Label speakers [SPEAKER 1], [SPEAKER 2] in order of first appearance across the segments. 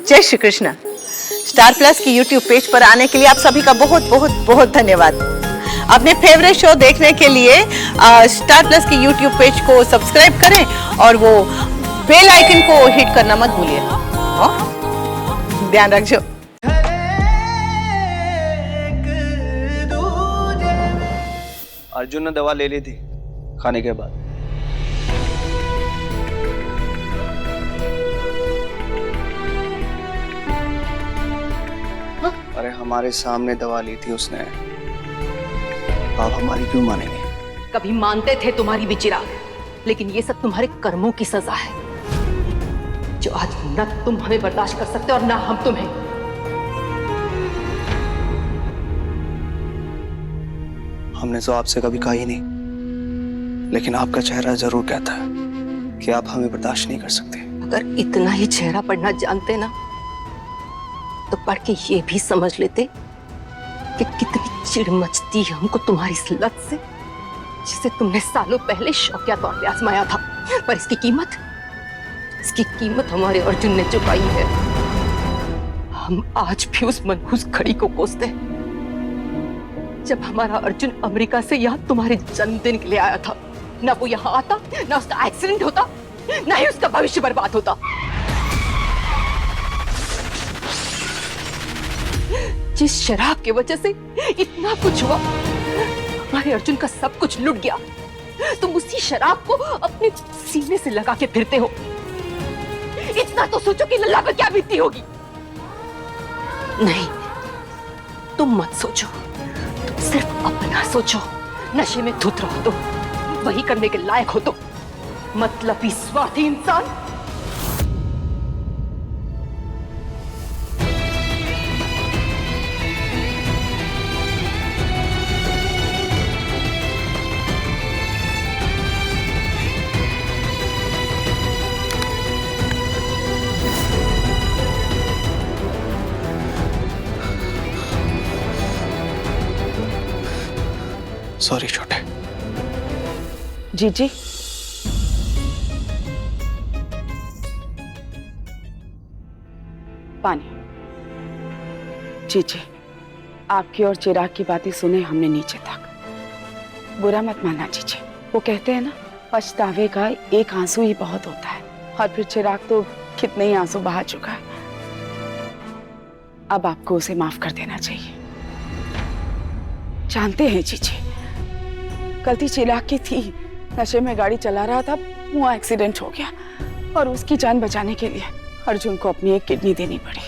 [SPEAKER 1] जय Shri Krishna. Star plus की YouTube page पर आने के लिए आप सभी का बहुत बहुत बहुत धन्यवाद। अपने फेवरेट शो देखने के लिए स्टार प्लस की यूट्यूब पेज को सब्सक्राइब करें और वो बेल आइकन को हिट करना मत भूलिए। ध्यान रखिए।
[SPEAKER 2] अर्जुन ने दवा ले ली थी खाने के बाद। अरे हमारे सामने दवा ली थी उसने, आप हमारी क्यों मानेंगे?
[SPEAKER 3] कभी मानते थे तुम्हारी भी चिराग, लेकिन ये सब तुम्हारे कर्मों की सजा है, जो आज न तुम हमें बर्दाश्त कर सकते और ना हम तुम्हें।
[SPEAKER 2] हमने तो आपसे कभी कहा ही नहीं, लेकिन आपका चेहरा जरूर कहता है कि आप हमें बर्दाश्त नहीं कर सकते।
[SPEAKER 3] अगर इतना ही चेहरा पढ़ना जानते ना, तो पढ़ के ये भी समझ लेते कि कितनी चिढ़ मचती है हमको तुम्हारी इस लत से, जिसे तुमने सालों पहले शौकिया तौर पे आजमाया था। पर इसकी कीमत हमारे अर्जुन ने चुकाई है। हम आज भी उस मनहूस घड़ी को कोसते हैं जब हमारा अर्जुन अमेरिका से यहाँ तुम्हारे जन्मदिन के लिए आया था। ना वो यहाँ आता, ना उसका एक्सीडेंट होता, ना ही उसका भविष्य बर्बाद होता। जिस शराब की वजह से इतना कुछ हुआ, हमारे अर्जुन का सब कुछ लुट गया, तुम उसी शराब को अपने सीने से लगा के फिरते हो। इतना तो सोचो कि लल्ला को क्या बीतती होगी। नहीं, तुम मत सोचो, तुम सिर्फ अपना सोचो। नशे में धुत रहो तो वही करने के लायक हो तो मतलबी स्वार्थी इंसान।
[SPEAKER 2] सॉरी छोटे।
[SPEAKER 1] जी
[SPEAKER 4] पानी। जी आपकी और चिराग की बातें सुने हमने नीचे तक। बुरा मत मानना जीजी, वो कहते हैं ना, पछतावे का एक आंसू ही बहुत होता है, और फिर चिराग तो कितने ही आंसू बहा चुका है। अब आपको उसे माफ कर देना चाहिए। जानते हैं जीजी, गलती चिराग की थी। नशे में गाड़ी चला रहा था, हुआ एक्सीडेंट हो गया, और उसकी जान बचाने के लिए अर्जुन को अपनी एक किडनी देनी पड़ी,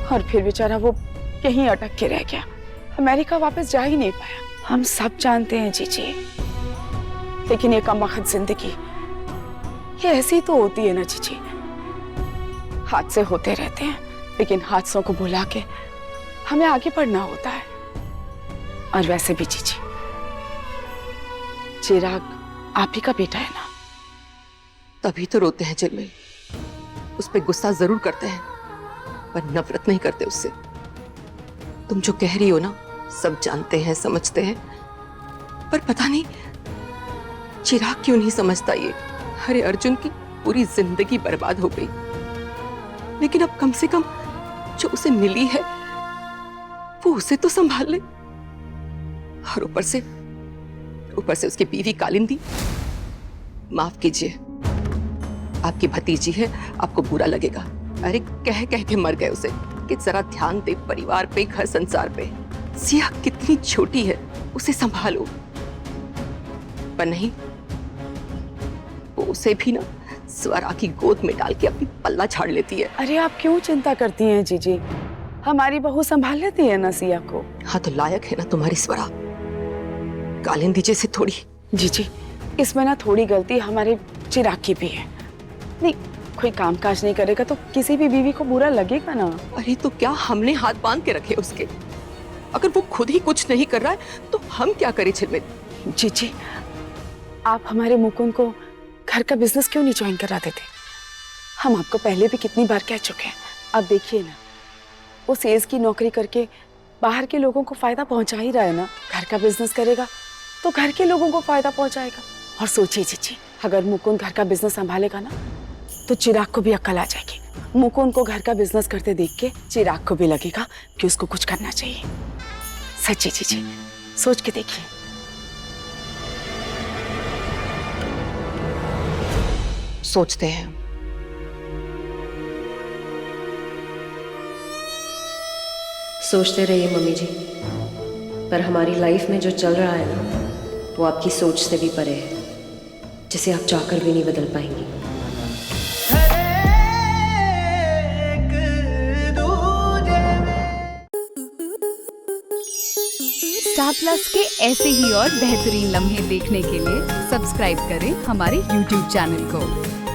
[SPEAKER 4] और फिर बेचारा वो यहीं अटक के रह गया, अमेरिका वापस जा ही नहीं पाया। हम सब जानते हैं जीजी, लेकिन ये कमबख्त जिंदगी ये ऐसी तो होती है ना जीजी। हादसे होते रहते हैं, लेकिन हादसों को भुला के हमें आगे बढ़ना होता है। और वैसे भी जीजी, चिराग आप ही का बेटा है ना।
[SPEAKER 3] तभी तो रोते हैं झिलमिल, उस पे गुस्सा जरूर करते हैं, पर नफरत नहीं करते उससे। तुम जो कह रही हो ना, सब जानते हैं, समझते हैं, पर पता नहीं चिराग क्यों नहीं समझता ये। अरे अर्जुन की पूरी जिंदगी बर्बाद हो गई, लेकिन अब कम से कम जो उसे मिली है वो उसे तो संभाल ले। और ऊपर से उसकी बीवी कालिंदी। माफ कीजिए, आपकी भतीजी है, आपको बुरा लगेगा। अरे कह कह के मर गए उसे कि जरा ध्यान दे परिवार पे, घर संसार पे। सिया कितनी छोटी है, उसे संभालो। पर नहीं, वो उसे भी ना स्वरा की गोद में डाल के अपनी पल्ला झाड़ लेती है।
[SPEAKER 4] अरे आप क्यों चिंता करती हैं जीजी, हमारी बहू संभाल लेती है ना सिया को।
[SPEAKER 3] हाँ तो लायक है ना तुम्हारी स्वरा, कालिंदी जैसे थोड़ी।
[SPEAKER 4] जीजी, इसमें ना थोड़ी गलती हमारे चिराग की भी है। नहीं, कोई काम काज नहीं करेगा तो किसी भी बीवी को बुरा लगेगा ना।
[SPEAKER 3] अरे तो क्या हमने हाथ बांध के रखे उसके? अगर वो खुद ही कुछ नहीं कर रहा है तो हम क्या करें झिलमिल?
[SPEAKER 4] जीजी, आप हमारे मुकुंद को घर का बिजनेस क्यों नहीं ज्वाइन करा देते? हम आपको पहले भी कितनी बार कह चुके हैं। अब देखिए ना, वो सेल्स की नौकरी करके बाहर के लोगों को फायदा पहुंचा ही रहा है ना। घर का बिजनेस करेगा तो घर के लोगों को फायदा पहुंचाएगा। और सोचिए जीजी, अगर मुकुंद घर का बिजनेस संभालेगा ना, तो चिराग को भी अक्ल आ जाएगी। मुकुंद को घर का बिजनेस करते देख के चिराग को भी लगेगा कि उसको कुछ करना चाहिए। सच्ची चीजें सोच के देखिए।
[SPEAKER 3] सोचते हैं।
[SPEAKER 5] सोचते रहिए मम्मी जी, पर हमारी लाइफ में जो चल रहा है ना, वो आपकी सोच से भी परे है, जिसे आप चाहकर भी नहीं बदल पाएंगी।
[SPEAKER 6] स्टार प्लस के ऐसे ही और बेहतरीन लम्हे देखने के लिए सब्सक्राइब करें हमारे YouTube चैनल को।